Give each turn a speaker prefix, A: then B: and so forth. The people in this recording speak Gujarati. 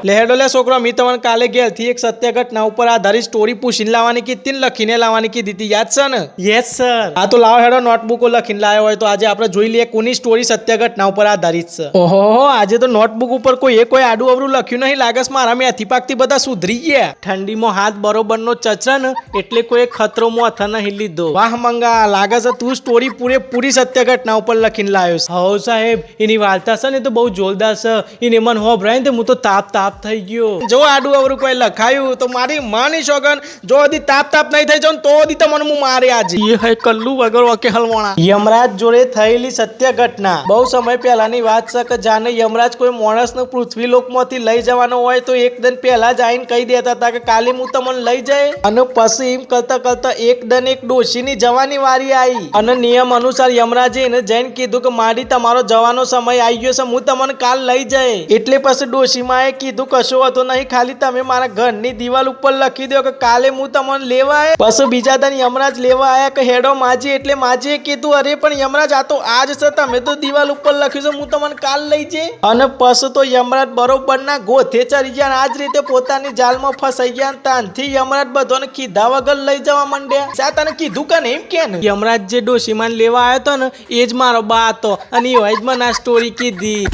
A: લેહેડો લે છોકરો મી તમને કાલે ઘેરથી એક સત્ય ઘટના ઉપર આધારિત સ્ટોરી પૂછીને લાવવાની કીધી ને લખીને લાવવાની કીધી હતી, યાદ છે ને?
B: Yes sir.
A: હા તો લાવો હેડો નોટબુકો લખીને લાવ્યો હોય તો આજે આપણે જોઈ લઈએ કોની સ્ટોરી સત્ય ઘટના ઉપર આધારિત છે. ઓહો આજે તો નોટબુક ઉપર કોઈ આડું અવરું લખ્યું નહીં, લાગે મારા મેથી પાકથી બધા સુધરી ગયા. ઠંડીમાં હાથ બરોબરનો ચચરા ને એટલે કોઈ ખતરોમાં હાથ નહીં લીધો. વાહ મંગા, લાગે છે તું સ્ટોરી પૂરી સત્ય ઘટના ઉપર લખીને લાવ્યો છે.
B: હો સાહેબ, એની વાર્તા છે ને તો બહુ જોરદાર છે. એને મન હોભરાય ને હું તો તાપ થઈ ગયો.
A: જો આડું અવરું કોઈ લખાયું તો મારી માની શોગન જો હજી તાપ નહીં થઈ જાવ તો હજી તમને હું મારે આજે
B: એ હે કલ્લુ વગર વાકે હલવાણા.
A: યમરાજ જોડે થયેલી સત્ય ઘટના. બહુ સમય પહેલાની વાત છે કે જાને યમરાજ કોઈ માણસને પૃથ્વી લોકમાંથી લઈ જવાનો હોય તો એક દિન પહેલા જ આઈને કહી દેતા હતા કે કાલે હું તમને લઈ જાય. અને પછી એમ કરતા એક દિન એક ડોશીની જવાની વારી આવી અને નિયમ અનુસાર યમરાજે એને જઈને કીધું કે મારી તમારો જવાનો સમય આવી ગયો છે, હું તમને કાલ લઈ જાય. એટલે પછી ડોશીમાએ કીધું કશો હતો નહીં, ખાલી તમે મારા ઘરની દિવાલ ઉપર લખી દો કે કાલે હું તમને લેવા આવ્યા. પછી બીજા દિન યમરાજ લેવા આવ્યા કે હેડો માજી, એટલે માજીએ કીધું અરે પણ યમરાજ આ તો આજ છે, તમે તો દિવાલ ઉપર લખ્યું છે હું તમને કાલ લઈ જાય. અને પછી તો યમરાજ બરોબર ના ગોથે ચડી ગયા, આજ રીતે પોતાની જાલમાં ફસાઈ ગયા. તાનથી યમરાજ બધાને કીધા વગર લઈ જવા માંડ્યા. શા તને કીધું કે એમ કે ને?
B: યમરાજ જે ડોશીમાન લેવા આવ્યો હતો ને એ જ મારો બા હતો અને એ જ મને આ સ્ટોરી કીધી.